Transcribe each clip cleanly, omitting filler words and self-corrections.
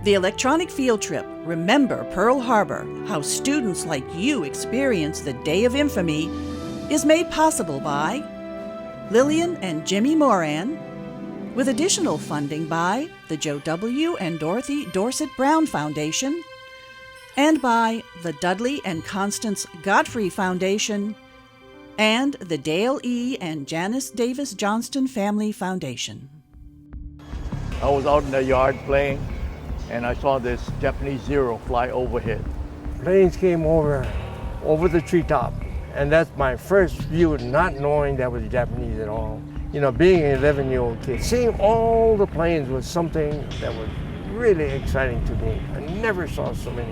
The electronic field trip, Remember Pearl Harbor, how students like you experience the Day of Infamy, is made possible by Lillian and Jimmy Moran, with additional funding by the Joe W. and Dorothy Dorset Brown Foundation, and by the Dudley and Constance Godfrey Foundation, and the Dale E. and Janice Davis Johnston Family Foundation. I was out in the yard playing, and I saw this Japanese Zero fly overhead. Planes came over the treetop, and that's my first view, not knowing that was Japanese at all. You know, being an 11-year-old kid, seeing all the planes was something that was really exciting to me. I never saw so many.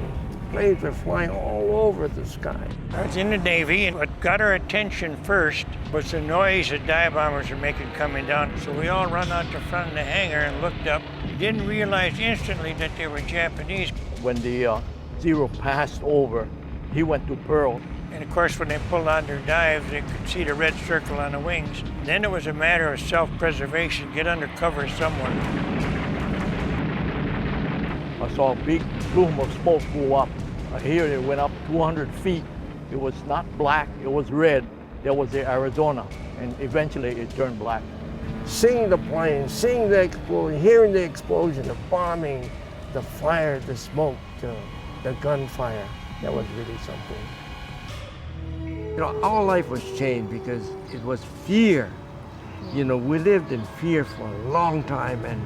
Planes were flying all over the sky. I was in the Navy, and what got our attention first was the noise that dive bombers were making coming down. So we all run out the front of the hangar and looked up. Didn't realize instantly that they were Japanese. When the Zero passed over, he went to Pearl. And of course, when they pulled on their dives, they could see the red circle on the wings. Then it was a matter of self-preservation, get under cover somewhere. I saw a big plume of smoke go up. Here it went up 200 feet. It was not black, it was red. That was the Arizona, and eventually it turned black. Seeing the planes, seeing the explosion, hearing the explosion, the bombing, the fire, the smoke, the gunfire, that was really something. You know, our life was changed because it was fear. You know, we lived in fear for a long time, and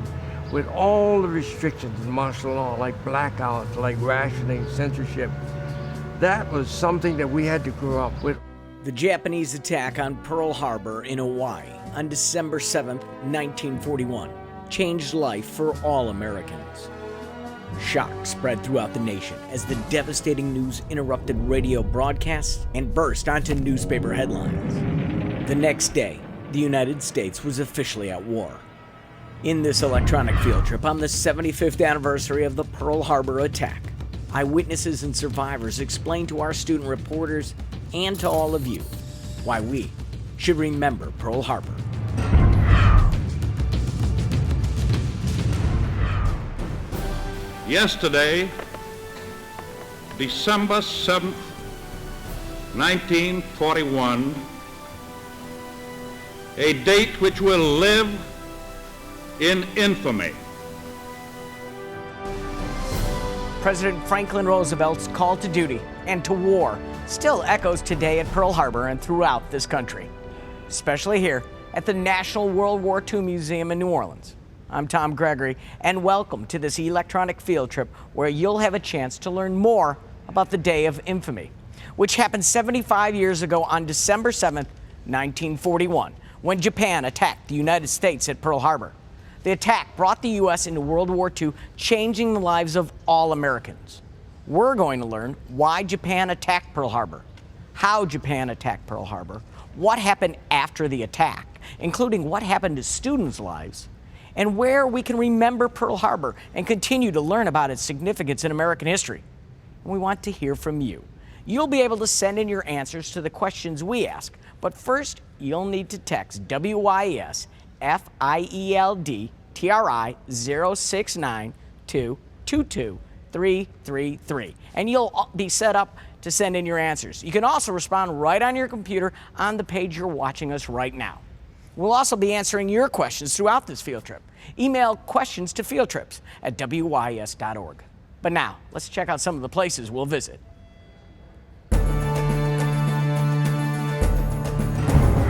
with all the restrictions in martial law, like blackouts, like rationing, censorship, that was something that we had to grow up with. The Japanese attack on Pearl Harbor in Hawaii on December 7, 1941, changed life for all Americans. Shock spread throughout the nation as the devastating news interrupted radio broadcasts and burst onto newspaper headlines. The next day, the United States was officially at war. In this electronic field trip on the 75th anniversary of the Pearl Harbor attack, eyewitnesses and survivors explain to our student reporters and to all of you why we should remember Pearl Harbor. Yesterday, December 7th, 1941, a date which will live in infamy. President Franklin Roosevelt's call to duty and to war still echoes today at Pearl Harbor and throughout this country, especially here at the National World War II Museum in New Orleans. I'm Tom Gregory, and welcome to this electronic field trip where you'll have a chance to learn more about the Day of Infamy, which happened 75 years ago on December 7th, 1941, when Japan attacked the United States at Pearl Harbor. The attack brought the U.S. into World War II, changing the lives of all Americans. We're going to learn why Japan attacked Pearl Harbor, how Japan attacked Pearl Harbor, what happened after the attack, including what happened to students' lives, and where we can remember Pearl Harbor and continue to learn about its significance in American history. And we want to hear from you. You'll be able to send in your answers to the questions we ask, but first, you'll need to text WYES FIELD TRI 069 to 22333, and you'll be set up to send in your answers. You can also respond right on your computer on the page you're watching us right now. We'll also be answering your questions throughout this field trip. Email questions to fieldtrips@wyes.org. But now, let's check out some of the places we'll visit.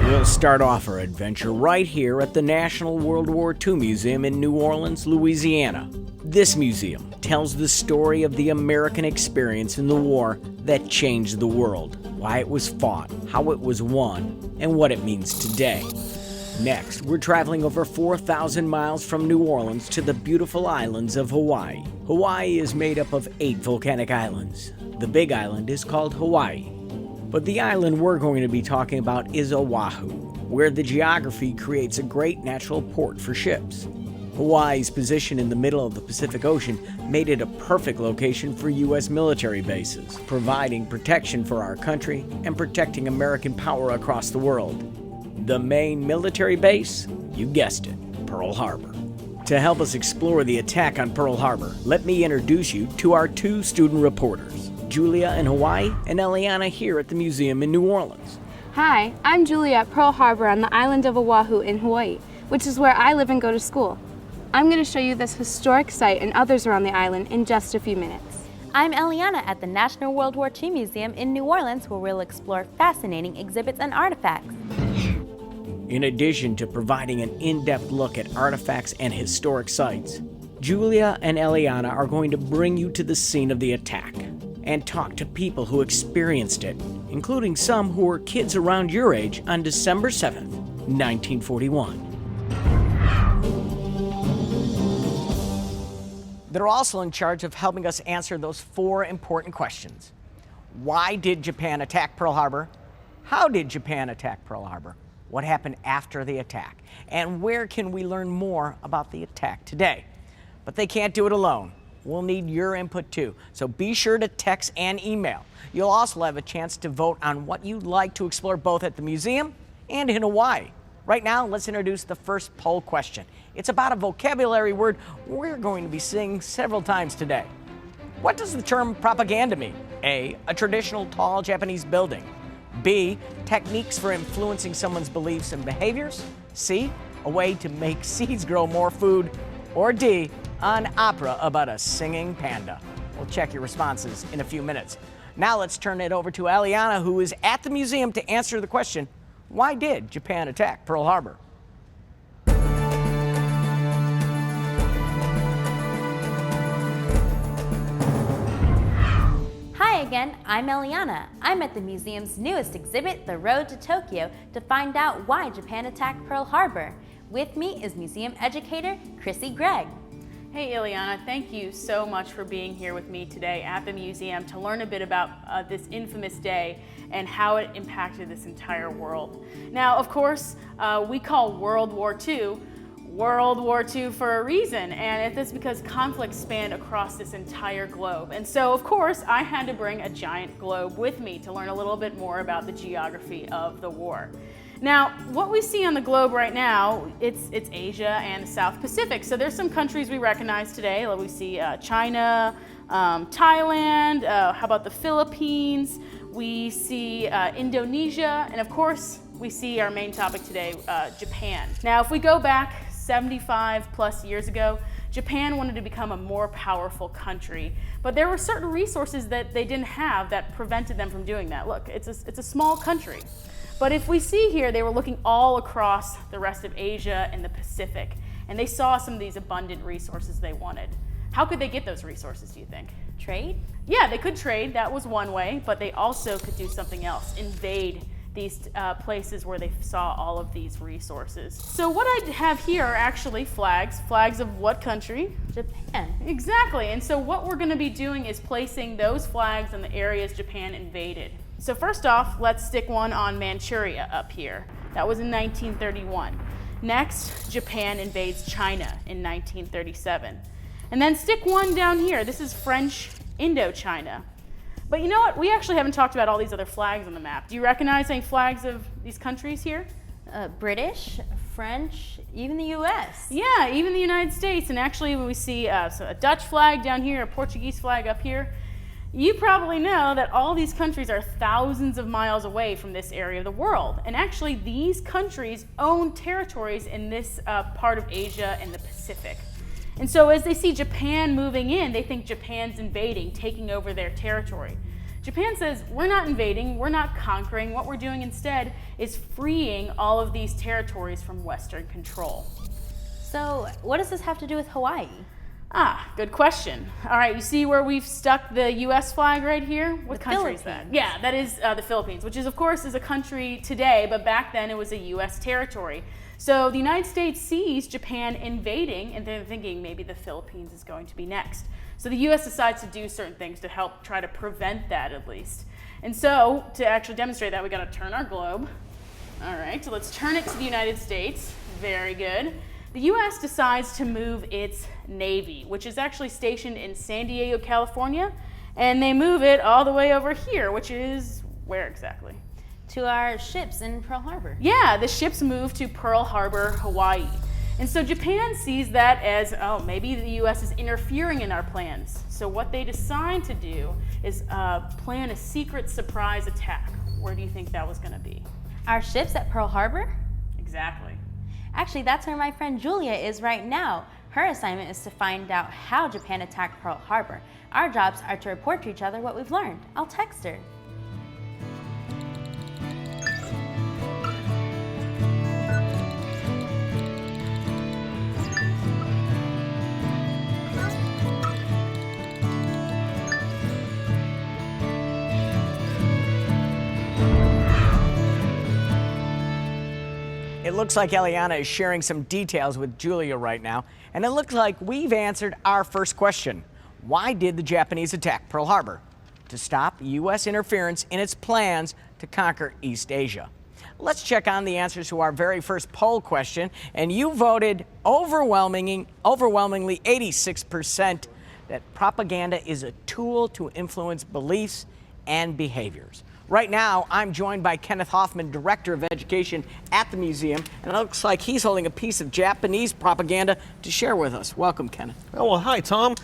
We'll start off our adventure right here at the National World War II Museum in New Orleans, Louisiana. This museum tells the story of the American experience in the war that changed the world, why it was fought, how it was won, and what it means today. Next, we're traveling over 4,000 miles from New Orleans to the beautiful islands of Hawaii. Hawaii is made up of 8 volcanic islands. The big island is called Hawaii. But the island we're going to be talking about is Oahu, where the geography creates a great natural port for ships. Hawaii's position in the middle of the Pacific Ocean made it a perfect location for U.S. military bases, providing protection for our country and protecting American power across the world. The main military base? You guessed it, Pearl Harbor. To help us explore the attack on Pearl Harbor, let me introduce you to our two student reporters, Julia in Hawaii and Eliana here at the museum in New Orleans. Hi, I'm Julia at Pearl Harbor on the island of Oahu in Hawaii, which is where I live and go to school. I'm going to show you this historic site and others around the island in just a few minutes. I'm Eliana at the National World War II Museum in New Orleans, where we'll explore fascinating exhibits and artifacts. In addition to providing an in-depth look at artifacts and historic sites, Julia and Eliana are going to bring you to the scene of the attack and talk to people who experienced it, including some who were kids around your age on December 7th, 1941. They're also in charge of helping us answer those four important questions. Why did Japan attack Pearl Harbor? How did Japan attack Pearl Harbor? What happened after the attack? And where can we learn more about the attack today? But they can't do it alone. We'll need your input too. So be sure to text and email. You'll also have a chance to vote on what you'd like to explore both at the museum and in Hawaii. Right now, let's introduce the first poll question. It's about a vocabulary word we're going to be seeing several times today. What does the term propaganda mean? A traditional tall Japanese building. B, techniques for influencing someone's beliefs and behaviors. C, a way to make seeds grow more food. Or D, an opera about a singing panda. We'll check your responses in a few minutes. Now let's turn it over to Eliana, who is at the museum to answer the question, why did Japan attack Pearl Harbor? Hi again, I'm Eliana. I'm at the museum's newest exhibit, The Road to Tokyo, to find out why Japan attacked Pearl Harbor. With me is museum educator Chrissy Gregg. Hey Ileana, thank you so much for being here with me today at the museum to learn a bit about this infamous day and how it impacted this entire world. Now, of course, we call World War II World War II for a reason, and it's because conflict spanned across this entire globe. And so, of course, I had to bring a giant globe with me to learn a little bit more about the geography of the war. Now, what we see on the globe right now, it's Asia and the South Pacific. So there's some countries we recognize today. We see China, Thailand, how about the Philippines? We see Indonesia, and of course, we see our main topic today, Japan. Now, if we go back 75 plus years ago, Japan wanted to become a more powerful country, but there were certain resources that they didn't have that prevented them from doing that. Look, it's a small country. But if we see here, they were looking all across the rest of Asia and the Pacific, and they saw some of these abundant resources they wanted. How could they get those resources, do you think? Trade? Yeah, they could trade, that was one way, but they also could do something else, invade these places where they saw all of these resources. So what I have here are actually flags. Flags of what country? Japan. Exactly, and so what we're gonna be doing is placing those flags in the areas Japan invaded. So first off, let's stick one on Manchuria up here. That was in 1931. Next, Japan invades China in 1937. And then stick one down here. This is French Indochina. But you know what? We actually haven't talked about all these other flags on the map. Do you recognize any flags of these countries here? British, French, even the US. Yeah, even the United States. And actually when we see so a Dutch flag down here, a Portuguese flag up here, you probably know that all these countries are thousands of miles away from this area of the world. And actually these countries own territories in this part of Asia and the Pacific. And so as they see Japan moving in, they think Japan's invading, taking over their territory. Japan says, we're not invading, we're not conquering. What we're doing instead is freeing all of these territories from Western control. So what does this have to do with Hawaii? Good question. All right, you see where we've stuck the U.S. flag right here? What country is that? Yeah, that is the Philippines, which is, of course, is a country today, but back then it was a U.S. territory. So the United States sees Japan invading, and they're thinking maybe the Philippines is going to be next. So the U.S. decides to do certain things to help try to prevent that, at least. And so to actually demonstrate that, we got to turn our globe. All right, so let's turn it to the United States. Very good. The U.S. decides to move its Navy, which is actually stationed in San Diego, California, and they move it all the way over here, which is where exactly? To our ships in Pearl Harbor. Yeah, the ships move to Pearl Harbor, Hawaii. And so Japan sees that as, oh, maybe the U.S. is interfering in our plans. So what they decide to do is plan a secret surprise attack. Where do you think that was going to be? Our ships at Pearl Harbor? Exactly. Actually, that's where my friend Julia is right now. Her assignment is to find out how Japan attacked Pearl Harbor. Our jobs are to report to each other what we've learned. I'll text her. It looks like Eliana is sharing some details with Julia right now, and it looks like we've answered our first question. Why did the Japanese attack Pearl Harbor? To stop U.S. interference in its plans to conquer East Asia. Let's check on the answers to our very first poll question, and you voted overwhelmingly 86% that propaganda is a tool to influence beliefs and behaviors. Right now, I'm joined by Kenneth Hoffman, Director of Education at the museum, and it looks like he's holding a piece of Japanese propaganda to share with us. Welcome, Kenneth. Oh, well, hi, Tom.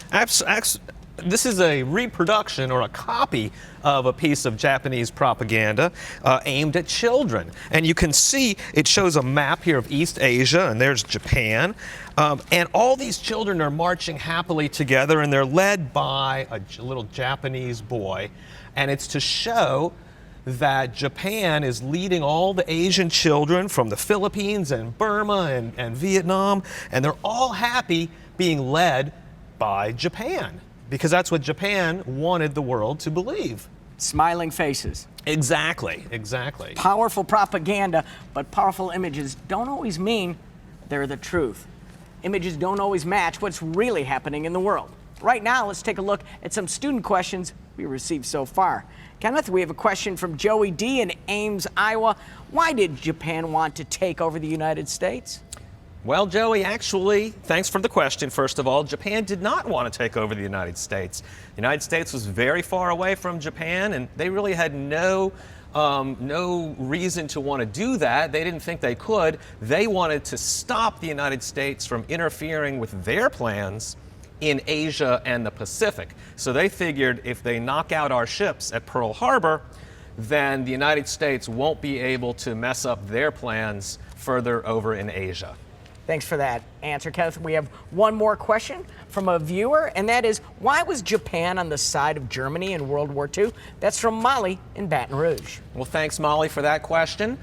This is a reproduction or a copy of a piece of Japanese propaganda aimed at children. And you can see it shows a map here of East Asia, and there's Japan. And all these children are marching happily together, and they're led by a little Japanese boy. And it's to show that Japan is leading all the Asian children from the Philippines and Burma and Vietnam, and they're all happy being led by Japan, because that's what Japan wanted the world to believe. Smiling faces. Exactly, exactly. Powerful propaganda, but powerful images don't always mean they're the truth. Images don't always match what's really happening in the world. Right now, let's take a look at some student questions we received so far. Kenneth, we have a question from Joey D. in Ames, Iowa. Why did Japan want to take over the United States? Well, Joey, actually, thanks for the question, first of all. Japan did not want to take over the United States. The United States was very far away from Japan, and they really had no reason to want to do that. They didn't think they could. They wanted to stop the United States from interfering with their plans in Asia and the Pacific. So they figured if they knock out our ships at Pearl Harbor, then the United States won't be able to mess up their plans further over in Asia. Thanks for that answer, Kenneth. We have one more question from a viewer, and that is, why was Japan on the side of Germany in World War II? That's from Molly in Baton Rouge. Well, thanks, Molly, for that question.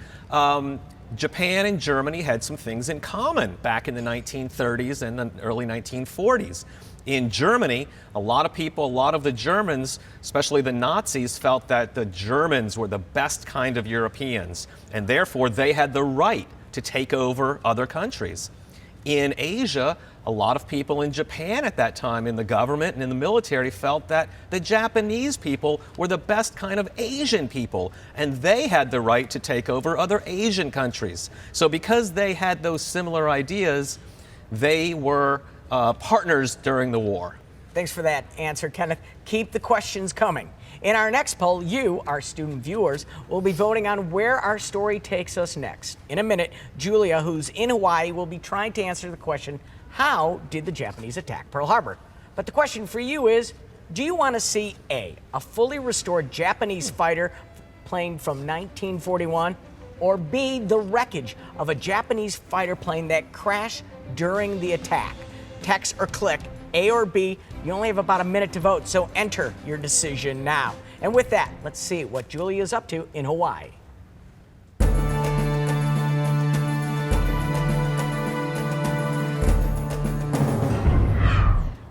Japan and Germany had some things in common back in the 1930s and the early 1940s. In Germany, a lot of the Germans, especially the Nazis, felt that the Germans were the best kind of Europeans, and therefore they had the right to take over other countries. In Asia, a lot of people in Japan at that time, in the government and in the military, felt that the Japanese people were the best kind of Asian people, and they had the right to take over other Asian countries. So because they had those similar ideas, they were partners during the war. Thanks for that answer, Kenneth. Keep the questions coming. In our next poll, you, our student viewers, will be voting on where our story takes us next. In a minute, Julia, who's in Hawaii, will be trying to answer the question, how did the Japanese attack Pearl Harbor? But the question for you is, do you want to see A, a fully restored Japanese fighter plane from 1941, or B, the wreckage of a Japanese fighter plane that crashed during the attack? Text or click A or B. You only have about a minute to vote, so enter your decision now. And with that, let's see what Julia's up to in Hawaii.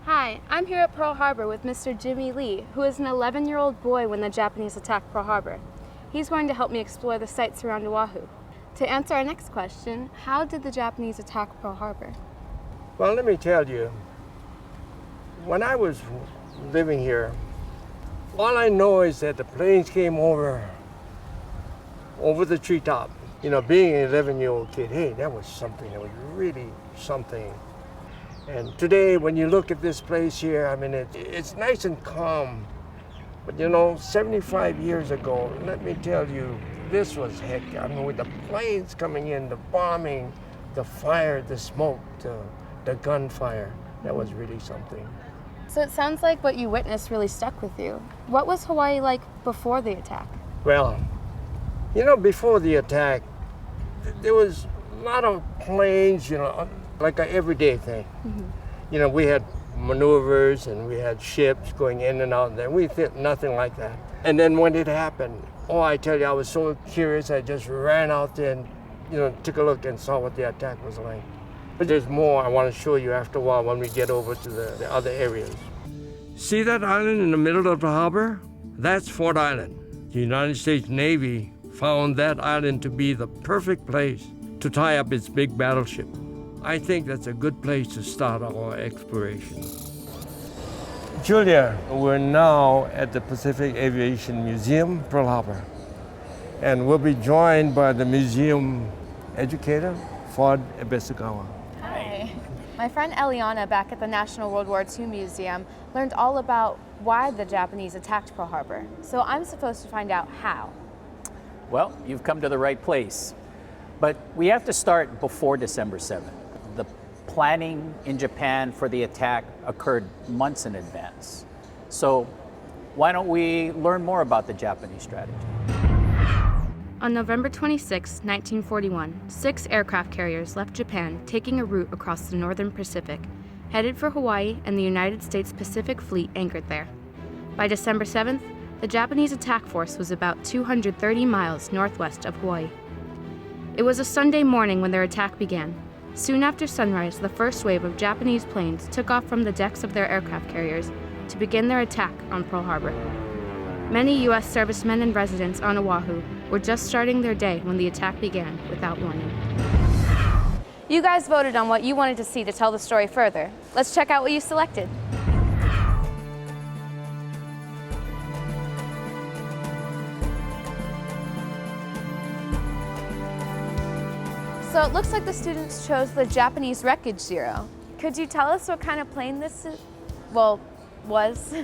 Hi, I'm here at Pearl Harbor with Mr. Jimmy Lee, who is an 11-year-old boy when the Japanese attacked Pearl Harbor. He's going to help me explore the sites around Oahu. To answer our next question, how did the Japanese attack Pearl Harbor? Well, let me tell you, when I was living here, all I know is that the planes came over the treetop. You know, being an 11-year-old kid, hey, that was something. That was really something. And today, when you look at this place here, I mean, it's nice and calm. But you know, 75 years ago, let me tell you, this was heck. I mean, with the planes coming in, the bombing, the fire, the smoke, the gunfire, that was really something. So it sounds like what you witnessed really stuck with you. What was Hawaii like before the attack? Well, you know, before the attack, there was a lot of planes, you know, like an everyday thing. Mm-hmm. You know, we had maneuvers and we had ships going in and out, and then we did nothing like that. And then when it happened, oh, I tell you, I was so curious, I just ran out there and, you know, took a look and saw what the attack was like. But there's more I want to show you after a while when we get over to the other areas. See that island in the middle of the harbor? That's Fort Island. The United States Navy found that island to be the perfect place to tie up its big battleship. I think that's a good place to start our exploration. Julia, we're now at the Pacific Aviation Museum, Pearl Harbor. And we'll be joined by the museum educator, Ford Ebesagawa. Hi. My friend Eliana back at the National World War II Museum learned all about why the Japanese attacked Pearl Harbor. So I'm supposed to find out how. Well, you've come to the right place. But we have to start before December 7th. The planning in Japan for the attack occurred months in advance. So why don't we learn more about the Japanese strategy? On November 26, 1941, 6 aircraft carriers left Japan, taking a route across the northern Pacific, headed for Hawaii, and the United States Pacific Fleet anchored there. By December 7th, the Japanese attack force was about 230 miles northwest of Hawaii. It was a Sunday morning when their attack began. Soon after sunrise, the first wave of Japanese planes took off from the decks of their aircraft carriers to begin their attack on Pearl Harbor. Many U.S. servicemen and residents on Oahu were just starting their day when the attack began without warning. You guys voted on what you wanted to see to tell the story further. Let's check out what you selected. So it looks like the students chose the Japanese Wreckage Zero. Could you tell us what kind of plane this is? Well, was?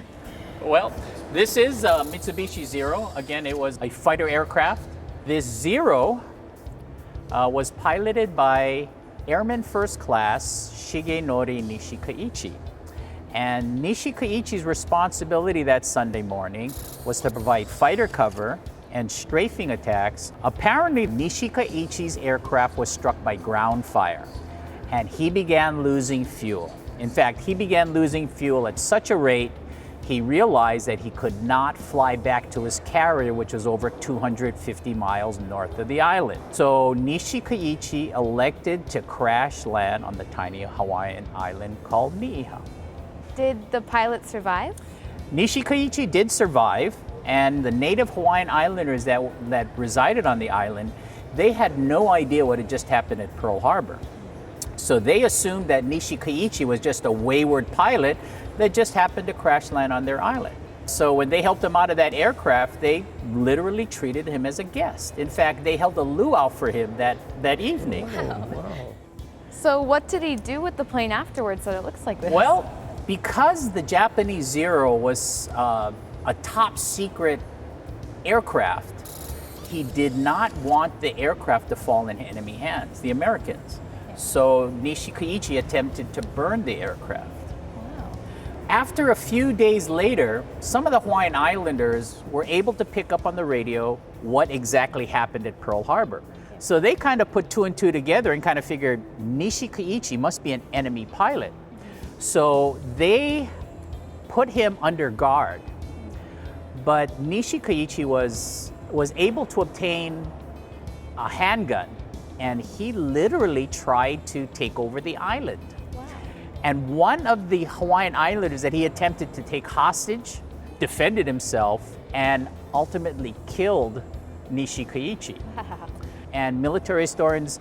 Well, this is Mitsubishi Zero. Again, it was a fighter aircraft. This Zero was piloted by Airman First Class Shigenori Nishikaichi. And Nishikaichi's responsibility that Sunday morning was to provide fighter cover and strafing attacks. Apparently, Nishikaichi's aircraft was struck by ground fire, and he began losing fuel. In fact, he began losing fuel at such a rate, he realized that he could not fly back to his carrier, which was over 250 miles north of the island. So Nishikaichi elected to crash land on the tiny Hawaiian island called Niihau. Did the pilot survive? Nishikaichi did survive, and the native Hawaiian islanders that resided on the island, they had no idea what had just happened at Pearl Harbor. So they assumed that Nishikaichi was just a wayward pilot that just happened to crash land on their island. So when they helped him out of that aircraft, they literally treated him as a guest. In fact, they held a luau for him that evening. Wow. So what did he do with the plane afterwards that it looks like this? Well, because the Japanese Zero was a top secret aircraft, he did not want the aircraft to fall in enemy hands, the Americans. So Nishikaichi attempted to burn the aircraft. Wow. After a few days later, some of the Hawaiian Islanders were able to pick up on the radio what exactly happened at Pearl Harbor. So they kind of put 2 and 2 together and kind of figured Nishikaichi must be an enemy pilot. So they put him under guard. But Nishikaichi was able to obtain a handgun, and he literally tried to take over the island. Wow. And one of the Hawaiian Islanders that he attempted to take hostage defended himself and ultimately killed Nishikaichi. And military historians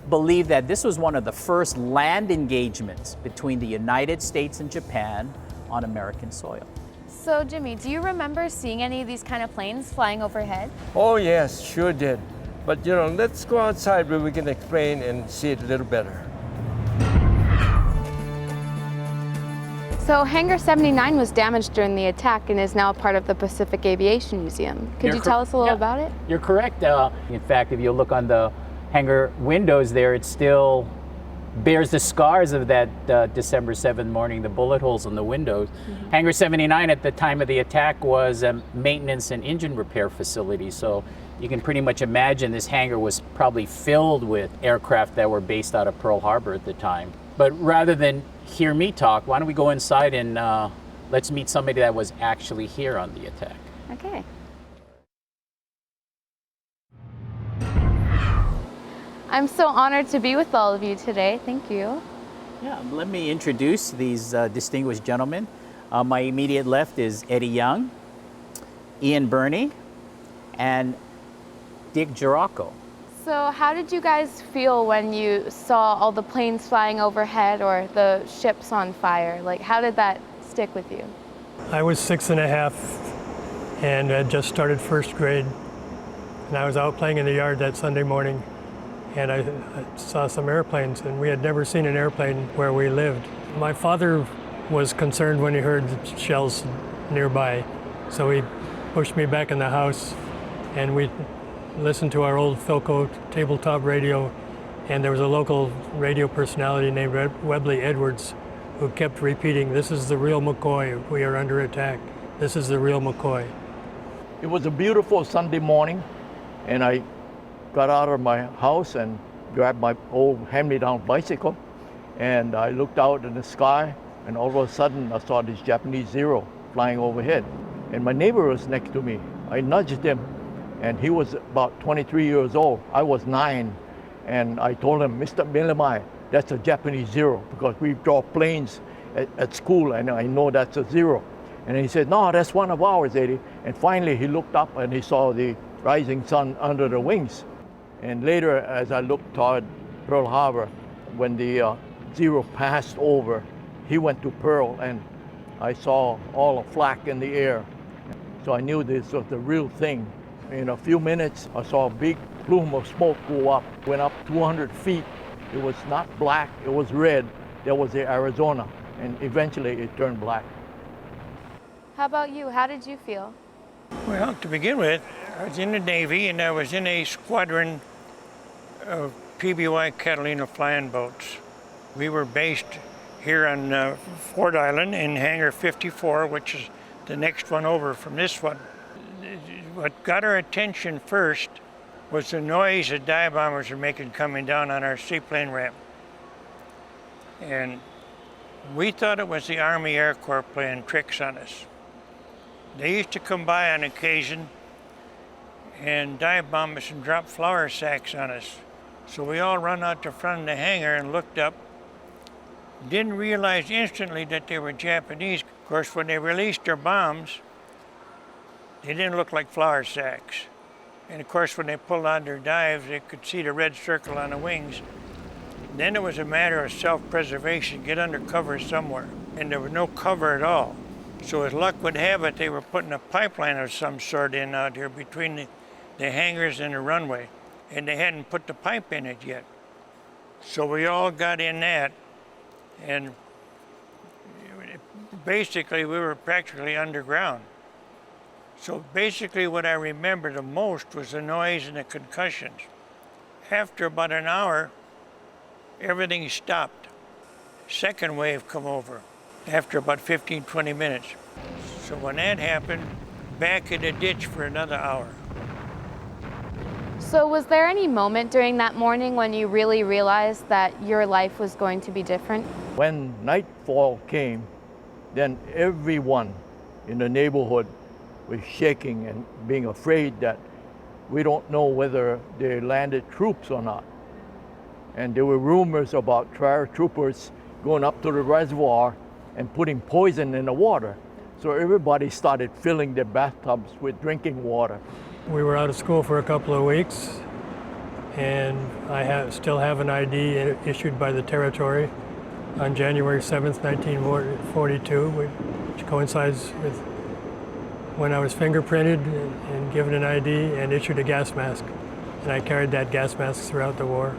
believe that this was one of the first land engagements between the United States and Japan on American soil. So Jimmy, do you remember seeing any of these kind of planes flying overhead? Oh yes, sure did. But you know, let's go outside where we can explain and see it a little better. So Hangar 79 was damaged during the attack and is now a part of the Pacific Aviation Museum. Could you tell us a little about it? You're correct. In fact, if you look on the hangar windows there, it still bears the scars of that December 7th morning, the bullet holes in the windows. Hangar 79 at the time of the attack was a maintenance and engine repair facility, so you can pretty much imagine this hangar was probably filled with aircraft that were based out of Pearl Harbor at the time. But rather than hear me talk, why don't we go inside and let's meet somebody that was actually here on the attack. Okay. I'm so honored to be with all of you today. Thank you. Yeah, let me introduce these distinguished gentlemen. My immediate left is Eddie Young, Ian Burney, and Dick Girocco. So how did you guys feel when you saw all the planes flying overhead or the ships on fire? Like, how did that stick with you? I was 6.5 and had just started first grade. And I was out playing in the yard that Sunday morning, and I saw some airplanes, and we had never seen an airplane where we lived. My father was concerned when he heard the shells nearby, so he pushed me back in the house, and we listened to our old Philco tabletop radio, and there was a local radio personality named Webley Edwards who kept repeating, "This is the real McCoy, we are under attack. This is the real McCoy." It was a beautiful Sunday morning, and I got out of my house and grabbed my old hand-me-down bicycle, and I looked out in the sky, and all of a sudden I saw this Japanese Zero flying overhead. And my neighbor was next to me. I nudged him, and he was about 23 years old. I was 9, and I told him, "Mr. Milamai, that's a Japanese Zero, because we draw planes at school, and I know that's a Zero." And he said, "No, that's one of ours, Eddie." And finally he looked up and he saw the rising sun under the wings. And later, as I looked toward Pearl Harbor, when the Zero passed over, he went to Pearl, and I saw all the flak in the air. So I knew this was the real thing. In a few minutes, I saw a big plume of smoke go up, went up 200 feet. It was not black, it was red. That was the Arizona, and eventually it turned black. How about you? How did you feel? Well, to begin with, I was in the Navy, and I was in a squadron of PBY Catalina flying boats. We were based here on Ford Island in Hangar 54, which is the next one over from this one. What got our attention first was the noise the dive bombers were making coming down on our seaplane ramp. And we thought it was the Army Air Corps playing tricks on us. They used to come by on occasion and dive bomb us and drop flour sacks on us. So we all run out to front of the hangar and looked up. Didn't realize instantly that they were Japanese. Of course, when they released their bombs, they didn't look like flour sacks. And of course, when they pulled on their dives, they could see the red circle on the wings. Then it was a matter of self-preservation, get under cover somewhere. And there was no cover at all. So as luck would have it, they were putting a pipeline of some sort in out here between the hangars and the runway. And they hadn't put the pipe in it yet. So we all got in that, and basically we were practically underground. So basically what I remember the most was the noise and the concussions. After about an hour, everything stopped. Second wave come over after about 15, 20 minutes. So when that happened, back in the ditch for another hour. So was there any moment during that morning when you really realized that your life was going to be different? When nightfall came, then everyone in the neighborhood was shaking and being afraid that we don't know whether they landed troops or not. And there were rumors about paratroopers going up to the reservoir and putting poison in the water. So everybody started filling their bathtubs with drinking water. We were out of school for a couple of weeks, and I still have an ID issued by the territory on January 7th, 1942, which coincides with when I was fingerprinted and given an ID and issued a gas mask. And I carried that gas mask throughout the war.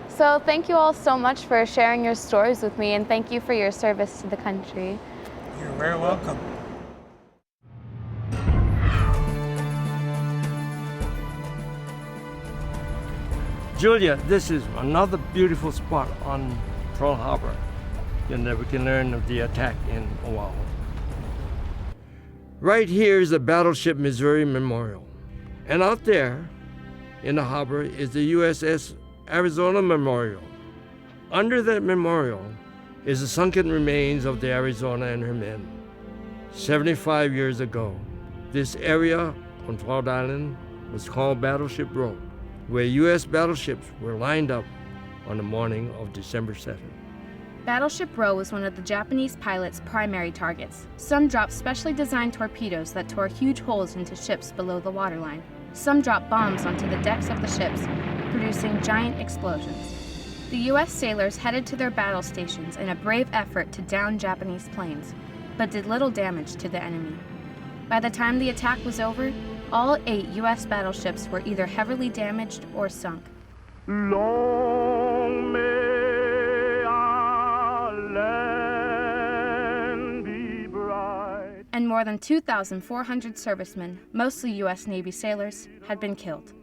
So thank you all so much for sharing your stories with me, and thank you for your service to the country. You're very welcome. Julia, this is another beautiful spot on Pearl Harbor. That we can learn of the attack in Oahu. Right here is the Battleship Missouri Memorial. And out there in the harbor is the USS Arizona Memorial. Under that memorial is the sunken remains of the Arizona and her men. 75 years ago, this area on Cloud Island was called Battleship Row, where U.S. battleships were lined up on the morning of December 7th. Battleship Row was one of the Japanese pilots' primary targets. Some dropped specially designed torpedoes that tore huge holes into ships below the waterline. Some dropped bombs onto the decks of the ships, producing giant explosions. The U.S. sailors headed to their battle stations in a brave effort to down Japanese planes, but did little damage to the enemy. By the time the attack was over, all 8 U.S. battleships were either heavily damaged or sunk. Long may our land be bright. And more than 2,400 servicemen, mostly U.S. Navy sailors, had been killed.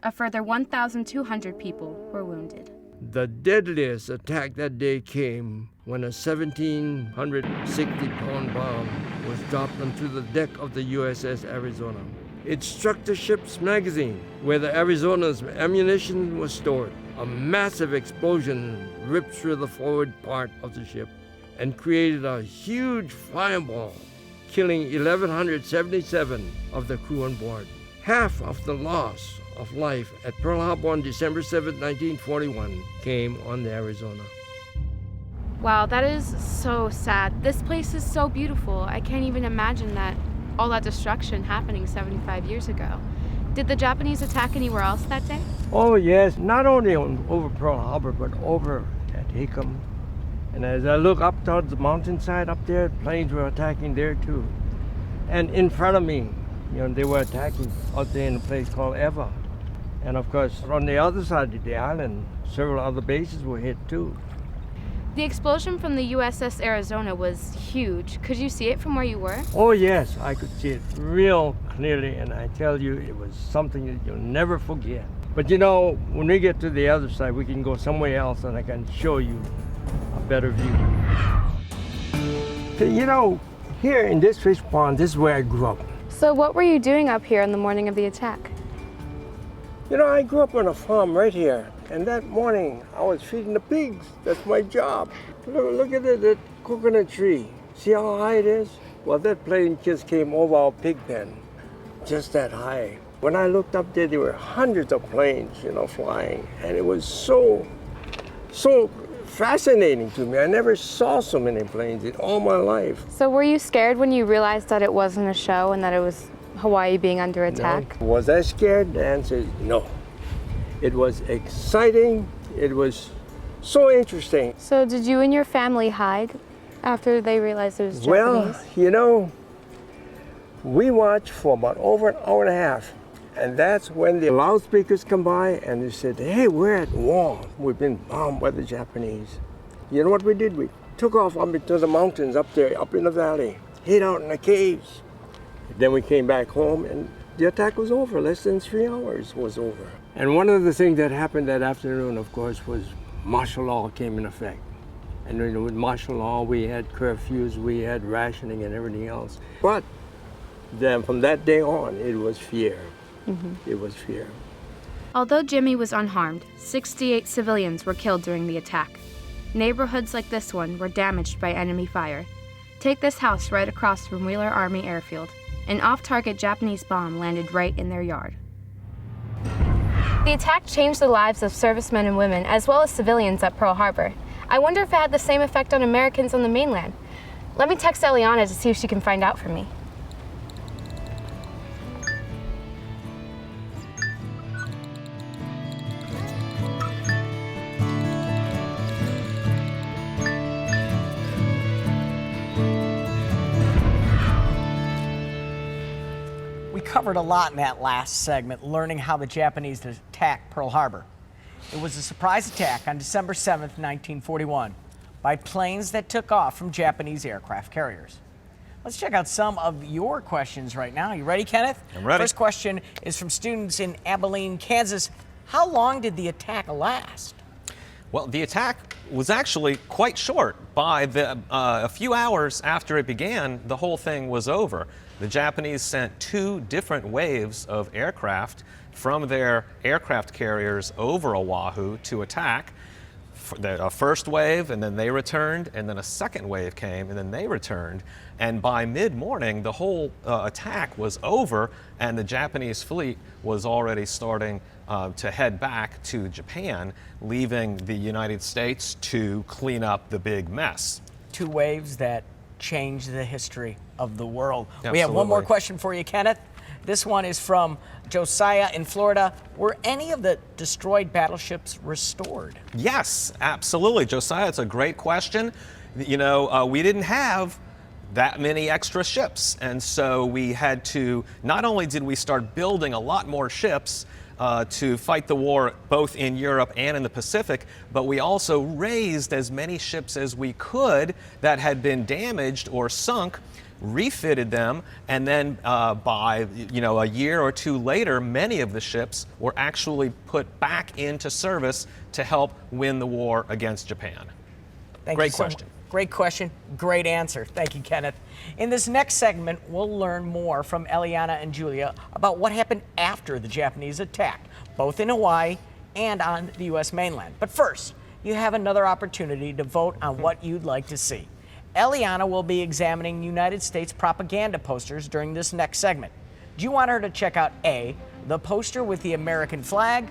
A further 1,200 people were wounded. The deadliest attack that day came when a 1,760-pound bomb was dropped onto the deck of the USS Arizona. It struck the ship's magazine, where the Arizona's ammunition was stored. A massive explosion ripped through the forward part of the ship and created a huge fireball, killing 1,177 of the crew on board. Half of the loss of life at Pearl Harbor on December 7, 1941 came on the Arizona. Wow, that is so sad. This place is so beautiful. I can't even imagine that all that destruction happening 75 years ago. Did the Japanese attack anywhere else that day? Oh yes, not only over Pearl Harbor, but over at Hickam. And as I look up towards the mountainside up there, planes were attacking there too. And in front of me, they were attacking out there in a place called Eva. And of course, on the other side of the island, several other bases were hit too. The explosion from the USS Arizona was huge. Could you see it from where you were? Oh yes, I could see it real clearly, and I tell you, it was something that you'll never forget. But when we get to the other side, we can go somewhere else and I can show you a better view. Here in this fish pond, this is where I grew up. So what were you doing up here on the morning of the attack? I grew up on a farm right here, and that morning I was feeding the pigs. That's my job. Look at that coconut tree. See how high it is? Well, that plane just came over our pig pen, just that high. When I looked up there were hundreds of planes, flying, and it was so fascinating to me. I never saw so many planes in all my life. So were you scared when you realized that it wasn't a show and that it was Hawaii being under attack? No. Was I scared? The answer is no. It was exciting. It was so interesting. So did you and your family hide after they realized it was Japanese? Well, we watched for about over an hour and a half. And that's when the loudspeakers come by and they said, hey, we're at war. We've been bombed by the Japanese. You know what we did? We took off up into the mountains up there, up in the valley, hid out in the caves. Then we came back home and the attack was over. Less than 3 hours was over. And one of the things that happened that afternoon, of course, was martial law came in effect. And with martial law, we had curfews, we had rationing and everything else. But then from that day on, it was fear. It was fear. Although Jimmy was unharmed, 68 civilians were killed during the attack. Neighborhoods like this one were damaged by enemy fire. Take this house right across from Wheeler Army Airfield. An off-target Japanese bomb landed right in their yard. The attack changed the lives of servicemen and women, as well as civilians at Pearl Harbor. I wonder if it had the same effect on Americans on the mainland. Let me text Eliana to see if she can find out for me. Covered a lot in that last segment, learning how the Japanese attacked Pearl Harbor. It was a surprise attack on December 7th, 1941, by planes that took off from Japanese aircraft carriers. Let's check out some of your questions right now. You ready, Kenneth? I'm ready. First question is from students in Abilene, Kansas. How long did the attack last? Well, the attack was actually quite short. By a few hours after it began, the whole thing was over. The Japanese sent 2 different waves of aircraft from their aircraft carriers over Oahu to attack. A first wave, and then they returned, and then a second wave came, and then they returned. And by mid-morning, the whole attack was over, and the Japanese fleet was already starting to head back to Japan, leaving the United States to clean up the big mess. 2 waves that changed the history of the world. Absolutely. We have one more question for you, Kenneth. This one is from Josiah in Florida. Were any of the destroyed battleships restored? Yes, absolutely. Josiah, it's a great question. You know, we didn't have that many extra ships. And so we had to, not only did we start building a lot more ships to fight the war both in Europe and in the Pacific, but we also raised as many ships as we could that had been damaged or sunk, refitted them, and then by a year or 2 later, many of the ships were actually put back into service to help win the war against Japan. Great question. Great question, great answer. Thank you, Kenneth. In this next segment, we'll learn more from Eliana and Julia about what happened after the Japanese attack, both in Hawaii and on the U.S. mainland. But first, you have another opportunity to vote on what you'd like to see. Eliana will be examining United States propaganda posters during this next segment. Do you want her to check out A, the poster with the American flag,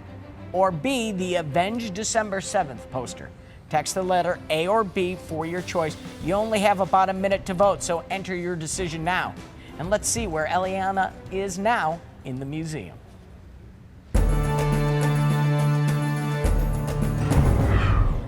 or B, the Avenge December 7th poster? Text the letter A or B for your choice. You only have about a minute to vote, so enter your decision now. And let's see where Eliana is now in the museum.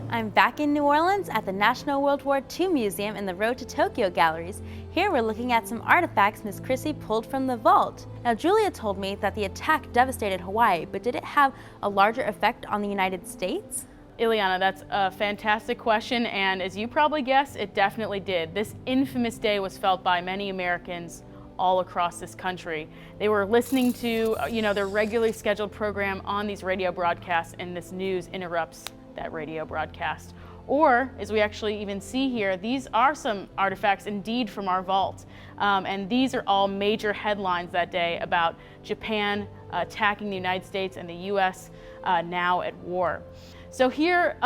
I'm back in New Orleans at the National World War II Museum in the Road to Tokyo galleries. Here we're looking at some artifacts Miss Chrissy pulled from the vault. Now, Julia told me that the attack devastated Hawaii, but did it have a larger effect on the United States? Ileana, that's a fantastic question, and as you probably guessed, it definitely did. This infamous day was felt by many Americans all across this country. They were listening to, their regularly scheduled program on these radio broadcasts, and this news interrupts that radio broadcast. Or, as we actually even see here, these are some artifacts indeed from our vault. And these are all major headlines that day about Japan attacking the United States and the U.S. Now at war. So here,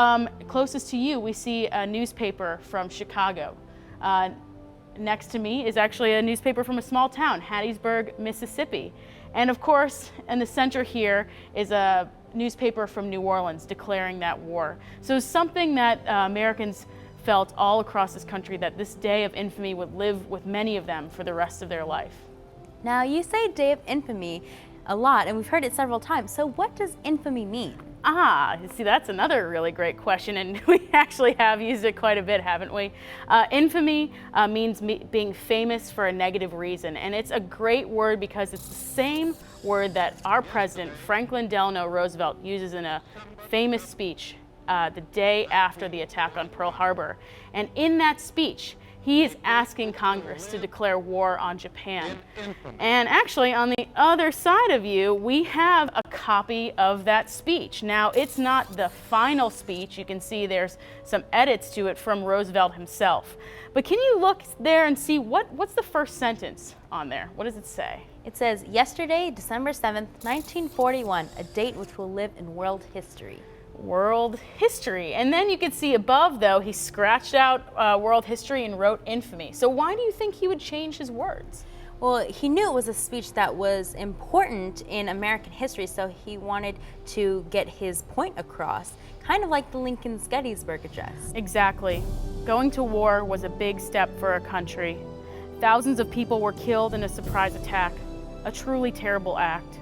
closest to you, we see a newspaper from Chicago. Next to me is actually a newspaper from a small town, Hattiesburg, Mississippi. And of course, in the center here is a newspaper from New Orleans declaring that war. So something that Americans felt all across this country, that this day of infamy would live with many of them for the rest of their life. Now, you say Day of Infamy a lot, and we've heard it several times. So what does infamy mean? You see, that's another really great question, and we actually have used it quite a bit, haven't we? Infamy means being famous for a negative reason, and it's a great word because it's the same word that our president, Franklin Delano Roosevelt, uses in a famous speech the day after the attack on Pearl Harbor. And in that speech, he is asking Congress to declare war on Japan. And actually, on the other side of you, we have a copy of that speech. Now, it's not the final speech. You can see there's some edits to it from Roosevelt himself. But can you look there and see what's the first sentence on there? What does it say? It says, yesterday, December 7th, 1941, a date which will live in world history. World history. And then you can see above, though, he scratched out world history and wrote infamy. So why do you think he would change his words? Well, he knew it was a speech that was important in American history, so he wanted to get his point across, kind of like the Lincoln's Gettysburg Address. Exactly. Going to war was a big step for a country. Thousands of people were killed in a surprise attack, a truly terrible act.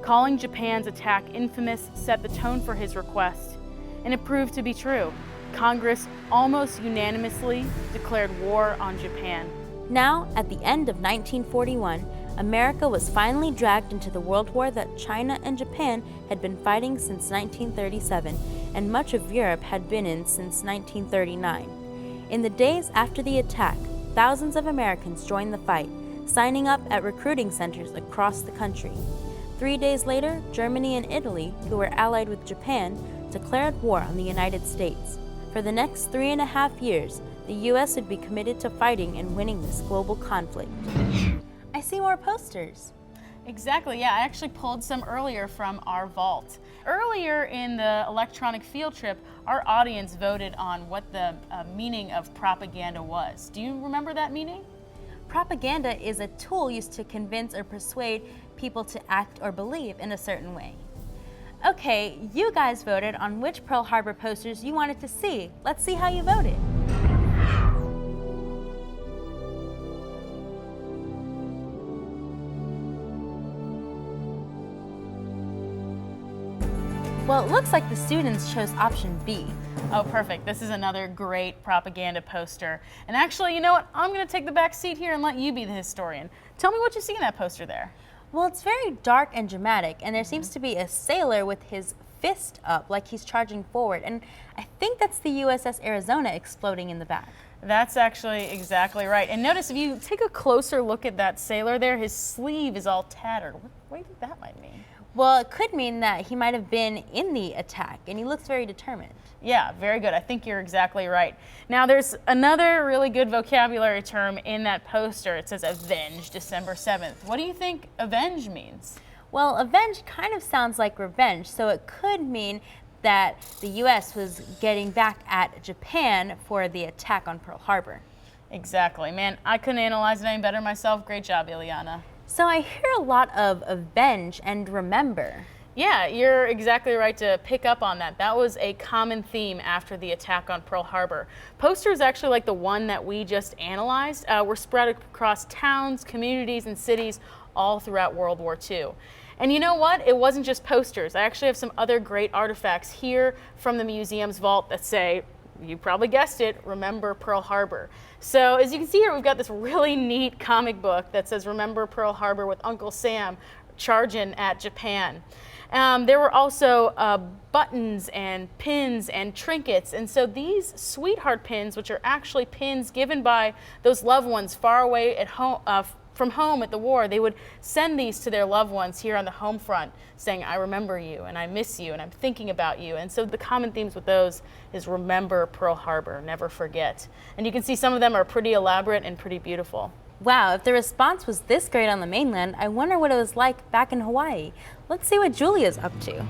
Calling Japan's attack infamous set the tone for his request, and it proved to be true. Congress almost unanimously declared war on Japan. Now, at the end of 1941, America was finally dragged into the World War that China and Japan had been fighting since 1937, and much of Europe had been in since 1939. In the days after the attack, thousands of Americans joined the fight, signing up at recruiting centers across the country. 3 days later, Germany and Italy, who were allied with Japan, declared war on the United States. For the next 3.5 years, the U.S. would be committed to fighting and winning this global conflict. I see more posters. Exactly, yeah. I actually pulled some earlier from our vault. Earlier in the electronic field trip, our audience voted on what the meaning of propaganda was. Do you remember that meaning? Propaganda is a tool used to convince or persuade people to act or believe in a certain way. Okay, you guys voted on which Pearl Harbor posters you wanted to see. Let's see how you voted. Well, it looks like the students chose option B. Oh, perfect. This is another great propaganda poster. And actually, you know what? I'm going to take the back seat here and let you be the historian. Tell me what you see in that poster there. Well, it's very dark and dramatic, and there seems to be a sailor with his fist up, like he's charging forward. And I think that's the USS Arizona exploding in the back. That's actually exactly right. And notice, if you take a closer look at that sailor there, his sleeve is all tattered. What do you think that might mean? Well, it could mean that he might have been in the attack, and he looks very determined. Yeah, very good. I think you're exactly right. Now, there's another really good vocabulary term in that poster. It says avenge December 7th. What do you think avenge means? Well, avenge kind of sounds like revenge, so it could mean that the U.S. was getting back at Japan for the attack on Pearl Harbor. Exactly. Man, I couldn't analyze it any better myself. Great job, Ileana. So I hear a lot of avenge and remember. Yeah, you're exactly right to pick up on that. That was a common theme after the attack on Pearl Harbor. Posters actually like the one that we just analyzed were spread across towns, communities, and cities all throughout World War II. And you know what? It wasn't just posters. I actually have some other great artifacts here from the museum's vault that say, you probably guessed it, Remember Pearl Harbor. So as you can see here, we've got this really neat comic book that says Remember Pearl Harbor with Uncle Sam charging at Japan. There were also buttons and pins and trinkets. And so these sweetheart pins, which are actually pins given by those loved ones far away at home, from home at the war, they would send these to their loved ones here on the home front saying, I remember you and I miss you and I'm thinking about you. And so the common themes with those is remember Pearl Harbor, never forget. And you can see some of them are pretty elaborate and pretty beautiful. Wow, if the response was this great on the mainland, I wonder what it was like back in Hawaii. Let's see what Julia's up to.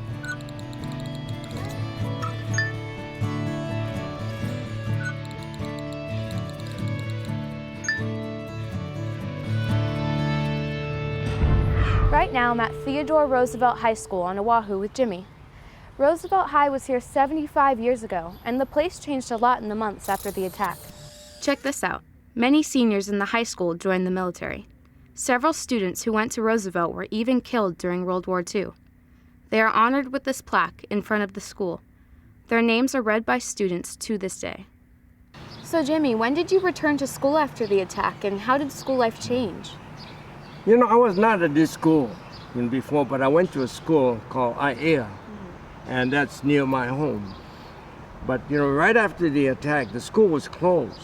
Right now, I'm at Theodore Roosevelt High School on Oahu with Jimmy. Roosevelt High was here 75 years ago, and the place changed a lot in the months after the attack. Check this out. Many seniors in the high school joined the military. Several students who went to Roosevelt were even killed during World War II. They are honored with this plaque in front of the school. Their names are read by students to this day. So Jimmy, when did you return to school after the attack, and how did school life change? You know, I was not at this school before, but I went to a school called IAEA, and that's near my home. But, you know, right after the attack, the school was closed.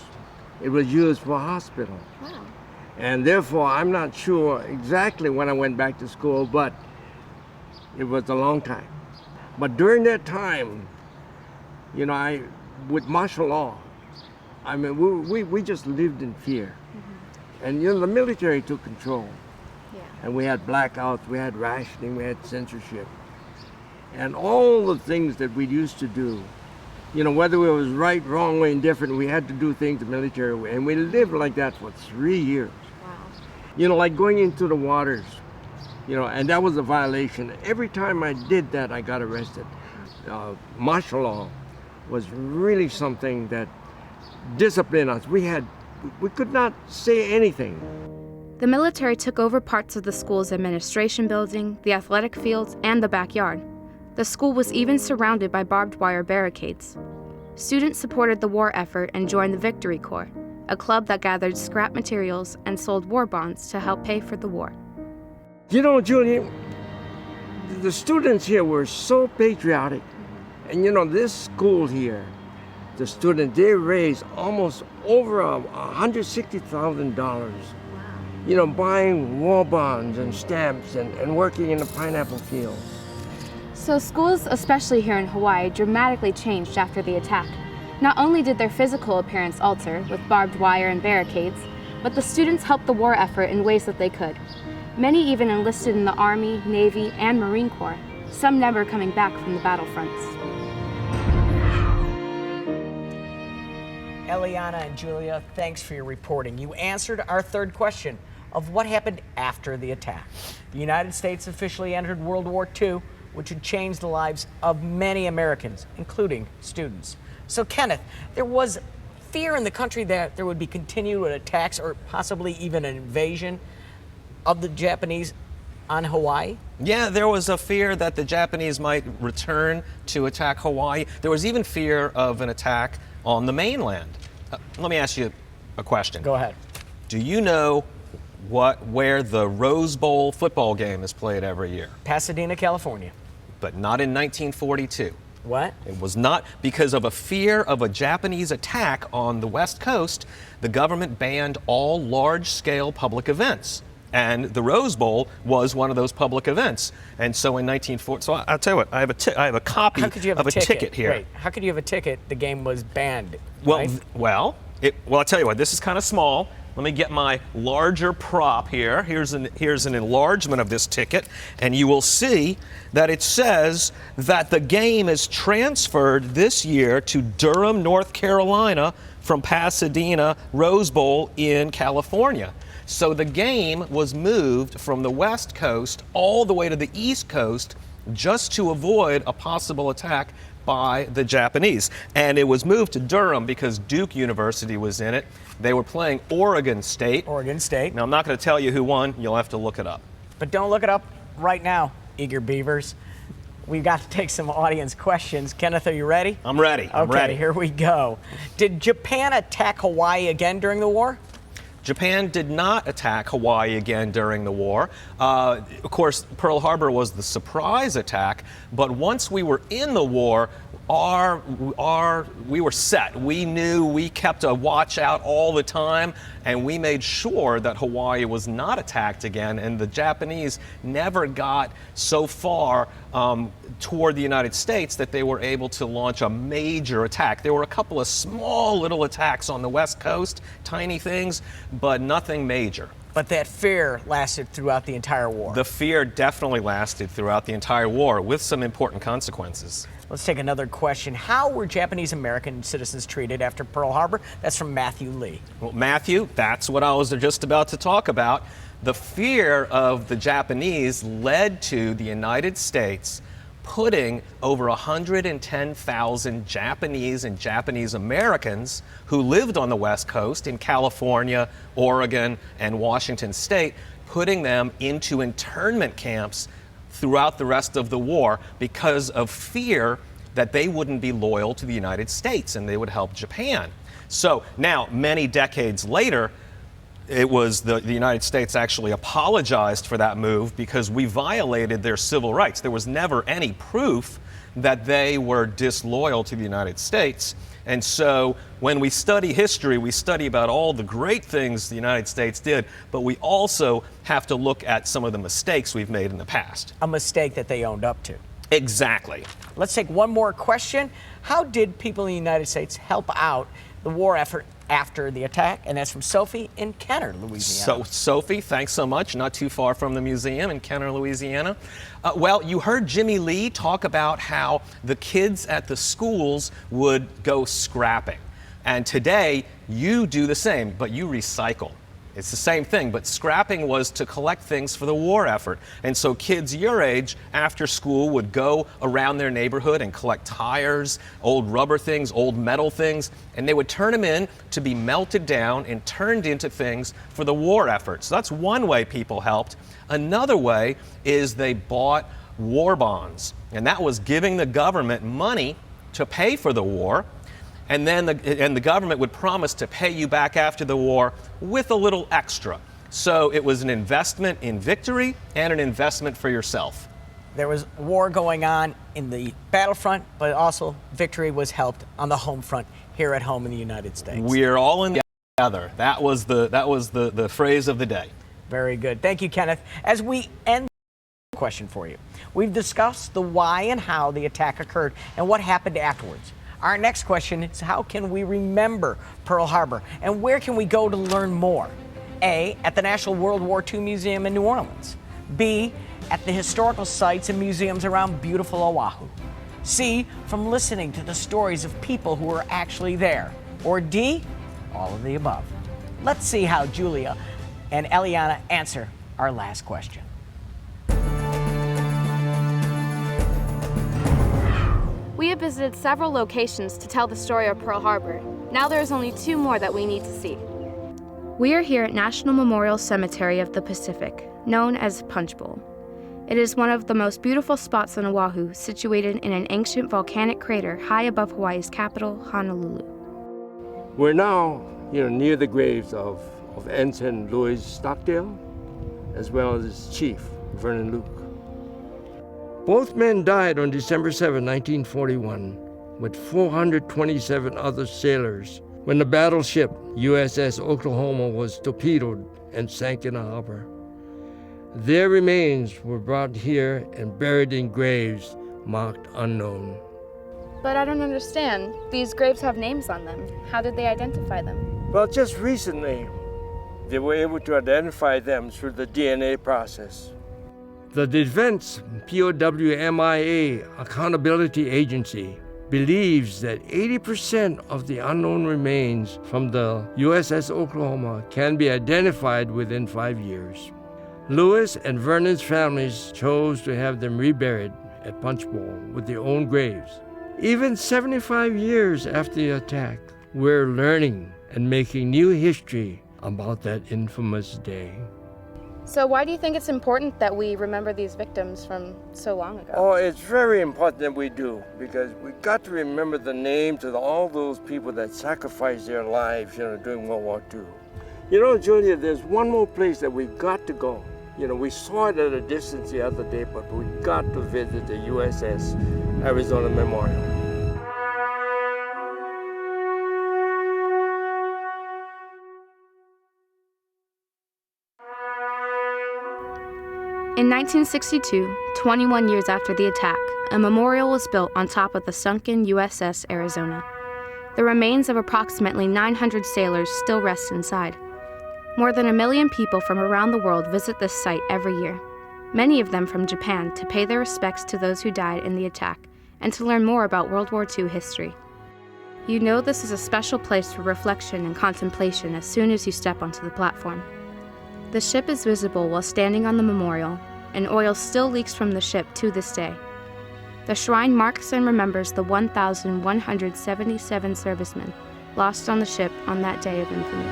It was used for a hospital. Wow. And therefore, I'm not sure exactly when I went back to school, but it was a long time. But during that time, you know, with martial law, I mean, we just lived in fear. And, you know, the military took control. Yeah. And we had blackouts, we had rationing, we had censorship. And all the things that we used to do, you know, whether it was right, wrong, or indifferent, we had to do things the military way. And we lived like that for 3 years. Wow. You know, like going into the waters, you know, and that was a violation. Every time I did that, I got arrested. Martial law was really something that disciplined us. We could not say anything. The military took over parts of the school's administration building, the athletic fields, and the backyard. The school was even surrounded by barbed wire barricades. Students supported the war effort and joined the Victory Corps, a club that gathered scrap materials and sold war bonds to help pay for the war. You know, Julia, the students here were so patriotic. And you know, this school here, the students, they raised almost over $160,000. you know, buying war bonds and stamps and working in the pineapple fields. So schools, especially here in Hawaii, dramatically changed after the attack. Not only did their physical appearance alter with barbed wire and barricades, but the students helped the war effort in ways that they could. Many even enlisted in the Army, Navy, and Marine Corps, some never coming back from the battlefronts. Eliana and Julia, thanks for your reporting. You answered our third question of what happened after the attack. The United States officially entered World War II, which would change the lives of many Americans, including students. So Kenneth, there was fear in the country that there would be continued attacks or possibly even an invasion of the Japanese on Hawaii? Yeah, there was a fear that the Japanese might return to attack Hawaii. There was even fear of an attack on the mainland. Let me ask you a question. Go ahead. Do you know where the Rose Bowl football game is played every year? Pasadena, California. But not in 1942. What? It was not because of a fear of a Japanese attack on the West Coast. The government banned all large-scale public events. And the Rose Bowl was one of those public events. And so in 1940, so I'll tell you what, I have a copy of a ticket here. Wait, how could you have a ticket? The game was banned. Well, right? well, I'll tell you what, this is kind of small. Let me get my larger prop here. Here's an enlargement of this ticket, and you will see that it says that the game is transferred this year to Durham, North Carolina from Pasadena Rose Bowl in California. So the game was moved from the West Coast all the way to the East Coast just to avoid a possible attack by the Japanese. And it was moved to Durham because Duke University was in it. They were playing Oregon State. Oregon State. Now, I'm not going to tell you who won. You'll have to look it up. But don't look it up right now, eager beavers. We've got to take some audience questions. Kenneth, are you ready? I'm ready. I'm ready. Okay, here we go. Did Japan attack Hawaii again during the war? Japan did not attack Hawaii again during the war. Of course, Pearl Harbor was the surprise attack, but once we were in the war, we were set. We knew, we kept a watch out all the time, and we made sure that Hawaii was not attacked again, and the Japanese never got so far toward the United States that they were able to launch a major attack. There were a couple of small little attacks on the West Coast, tiny things, but nothing major. But that fear lasted throughout the entire war. The fear definitely lasted throughout the entire war with some important consequences. Let's take another question. How were Japanese American citizens treated after Pearl Harbor? That's from Matthew Lee. Well, Matthew, that's what I was just about to talk about. The fear of the Japanese led to the United States putting over 110,000 Japanese and Japanese Americans who lived on the West Coast in California, Oregon, and Washington State, putting them into internment camps throughout the rest of the war because of fear that they wouldn't be loyal to the United States and they would help Japan. So now, many decades later, it was the United States actually apologized for that move because we violated their civil rights. There was never any proof that they were disloyal to the United States. And so when we study history, we study about all the great things the United States did, but we also have to look at some of the mistakes we've made in the past. A mistake that they owned up to. Exactly. Let's take one more question. How did people in the United States help out the war effort after the attack? And that's from Sophie in Kenner, Louisiana. So, Sophie, thanks so much. Not too far from the museum in Kenner, Louisiana. Well, you heard Jimmy Lee talk about how the kids at the schools would go scrapping. And today, you do the same, but you recycle. It's the same thing, but scrapping was to collect things for the war effort. And so kids your age after school would go around their neighborhood and collect tires, old rubber things, old metal things, and they would turn them in to be melted down and turned into things for the war effort. So that's one way people helped. Another way is they bought war bonds, and that was giving the government money to pay for the war. And then the government would promise to pay you back after the war with a little extra. So it was an investment in victory and an investment for yourself. There was war going on in the battlefront, but also victory was helped on the home front here at home in the United States. We're all in together. That was the phrase of the day. Very good. Thank you, Kenneth. As we end, question for you. We've discussed the why and how the attack occurred and what happened afterwards. Our next question is, how can we remember Pearl Harbor, and where can we go to learn more? A, at the National World War II Museum in New Orleans. B, at the historical sites and museums around beautiful Oahu. C, from listening to the stories of people who were actually there. Or D, all of the above. Let's see how Julia and Eliana answer our last question. We have visited several locations to tell the story of Pearl Harbor. Now there's only 2 more that we need to see. We are here at National Memorial Cemetery of the Pacific, known as Punch Bowl. It is one of the most beautiful spots on Oahu, situated in an ancient volcanic crater high above Hawaii's capital, Honolulu. We're now, near the graves of Ensign Louis Stockdale, as well as his chief, Vernon Luke. Both men died on December 7, 1941, with 427 other sailors when the battleship USS Oklahoma was torpedoed and sank in the harbor. Their remains were brought here and buried in graves marked unknown. But I don't understand. These graves have names on them. How did they identify them? Well, just recently, they were able to identify them through the DNA process. The Defense POWMIA Accountability Agency believes that 80% of the unknown remains from the USS Oklahoma can be identified within 5 years. Lewis and Vernon's families chose to have them reburied at Punch Bowl with their own graves. Even 75 years after the attack, we're learning and making new history about that infamous day. So why do you think it's important that we remember these victims from so long ago? Oh, it's very important that we do, because we got to remember the names of all those people that sacrificed their lives, during World War II. Julia, there's one more place that we got to go. We saw it at a distance the other day, but we got to visit the USS Arizona Memorial. In 1962, 21 years after the attack, a memorial was built on top of the sunken USS Arizona. The remains of approximately 900 sailors still rest inside. More than 1 million people from around the world visit this site every year, many of them from Japan, to pay their respects to those who died in the attack and to learn more about World War II history. You know this is a special place for reflection and contemplation as soon as you step onto the platform. The ship is visible while standing on the memorial, and oil still leaks from the ship to this day. The shrine marks and remembers the 1,177 servicemen lost on the ship on that day of infamy.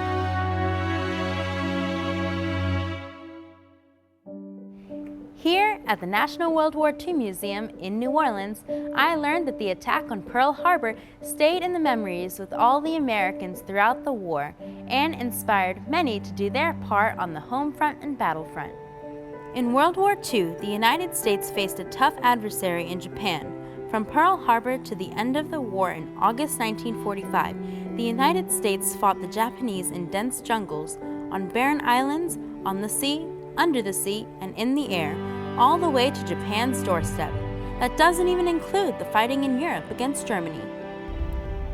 Here at the National World War II Museum in New Orleans, I learned that the attack on Pearl Harbor stayed in the memories with all the Americans throughout the war and inspired many to do their part on the home front and battlefront. In World War II, the United States faced a tough adversary in Japan. From Pearl Harbor to the end of the war in August 1945, the United States fought the Japanese in dense jungles, on barren islands, on the sea, under the sea, and in the air, all the way to Japan's doorstep. That doesn't even include the fighting in Europe against Germany.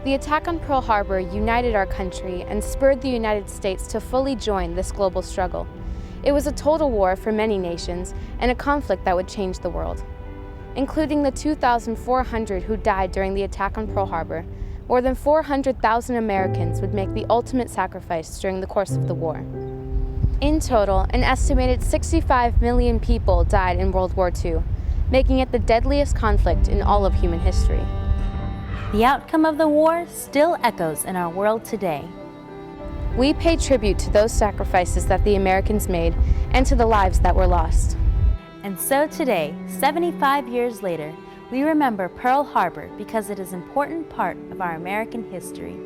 The attack on Pearl Harbor united our country and spurred the United States to fully join this global struggle. It was a total war for many nations and a conflict that would change the world. Including the 2,400 who died during the attack on Pearl Harbor, more than 400,000 Americans would make the ultimate sacrifice during the course of the war. In total, an estimated 65 million people died in World War II, making it the deadliest conflict in all of human history. The outcome of the war still echoes in our world today. We pay tribute to those sacrifices that the Americans made and to the lives that were lost. And so today, 75 years later, we remember Pearl Harbor because it is an important part of our American history.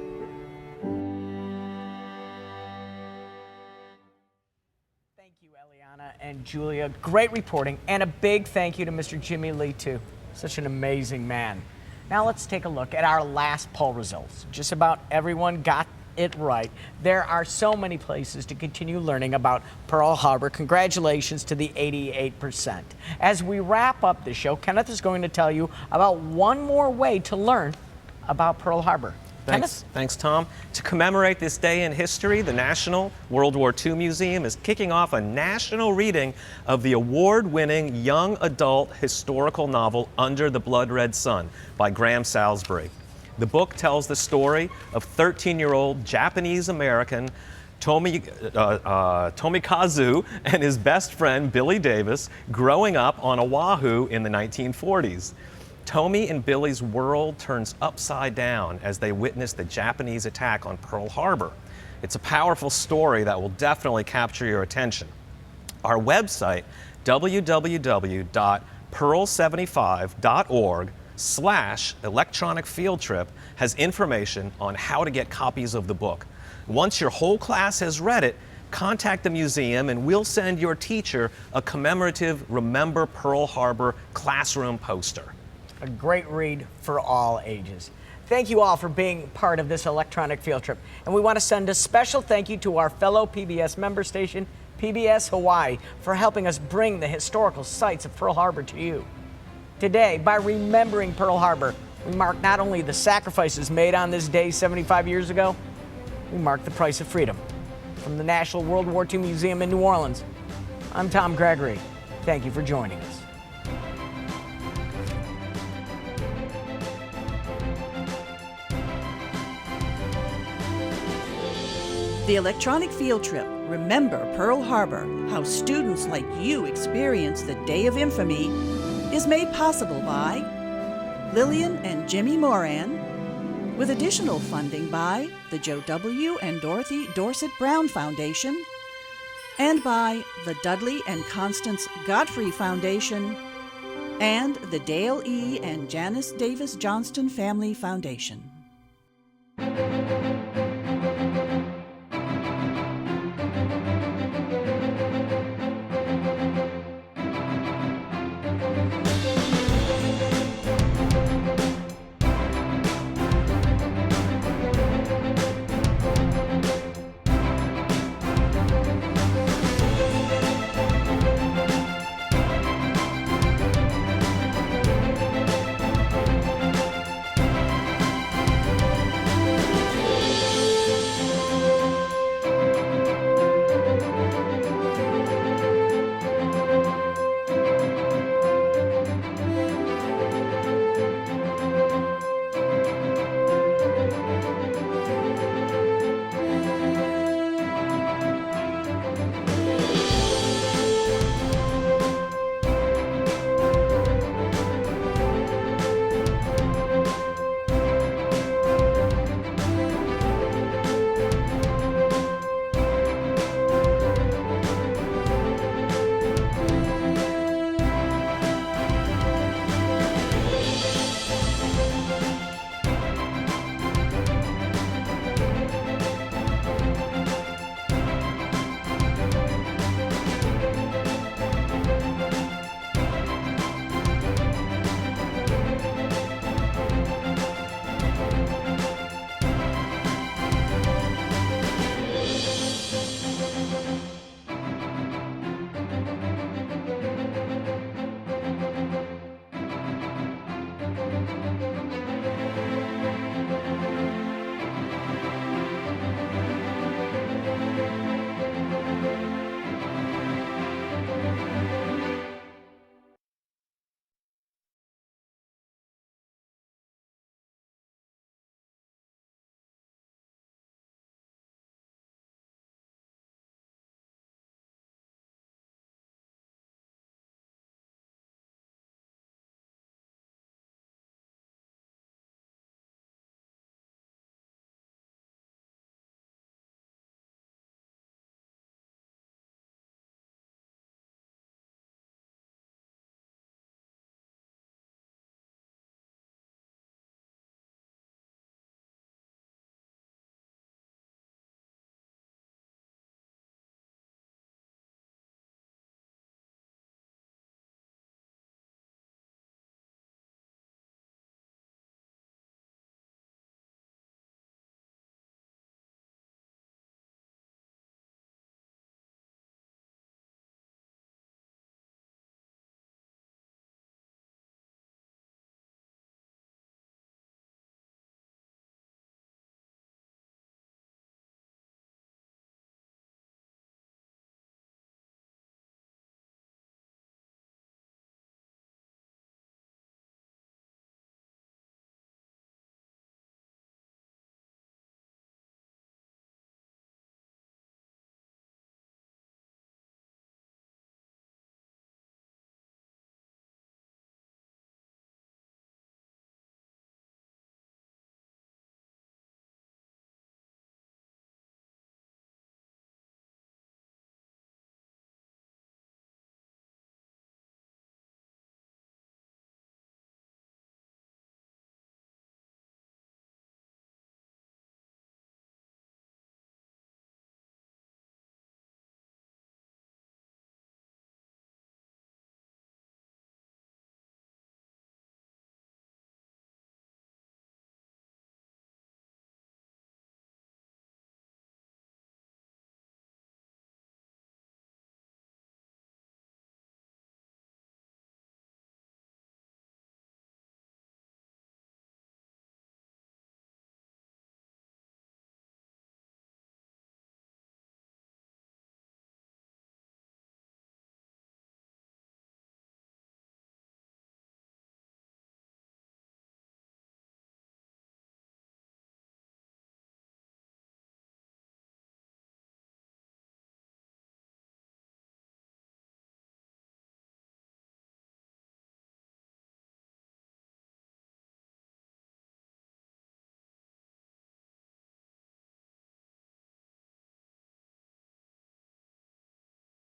Thank you, Eliana and Julia. Great reporting, and a big thank you to Mr. Jimmy Lee, too. Such an amazing man. Now let's take a look at our last poll results. Just about everyone got it right. There are so many places to continue learning about Pearl Harbor. Congratulations to the 88%. As we wrap up the show, Kenneth is going to tell you about one more way to learn about Pearl Harbor. Thanks, Tom. To commemorate this day in history, the National World War II Museum is kicking off a national reading of the award-winning young adult historical novel Under the Blood Red Sun by Graham Salisbury. The book tells the story of 13-year-old Japanese-American Tomikazu and his best friend Billy Davis growing up on Oahu in the 1940s. Tommy and Billy's world turns upside down as they witness the Japanese attack on Pearl Harbor. It's a powerful story that will definitely capture your attention. Our website, www.pearl75.org/electronic field trip, has information on how to get copies of the book. Once your whole class has read it, contact the museum and we'll send your teacher a commemorative Remember Pearl Harbor classroom poster. A great read for all ages. Thank you all for being part of this electronic field trip. And we want to send a special thank you to our fellow PBS member station, PBS Hawaii, for helping us bring the historical sites of Pearl Harbor to you. Today, by remembering Pearl Harbor, we mark not only the sacrifices made on this day 75 years ago, we mark the price of freedom. From the National World War II Museum in New Orleans, I'm Tom Gregory. Thank you for joining us. The electronic field trip, Remember Pearl Harbor, how students like you experience the Day of Infamy, is made possible by Lillian and Jimmy Moran, with additional funding by the Joe W. and Dorothy Dorset Brown Foundation, and by the Dudley and Constance Godfrey Foundation, and the Dale E. and Janice Davis Johnston Family Foundation.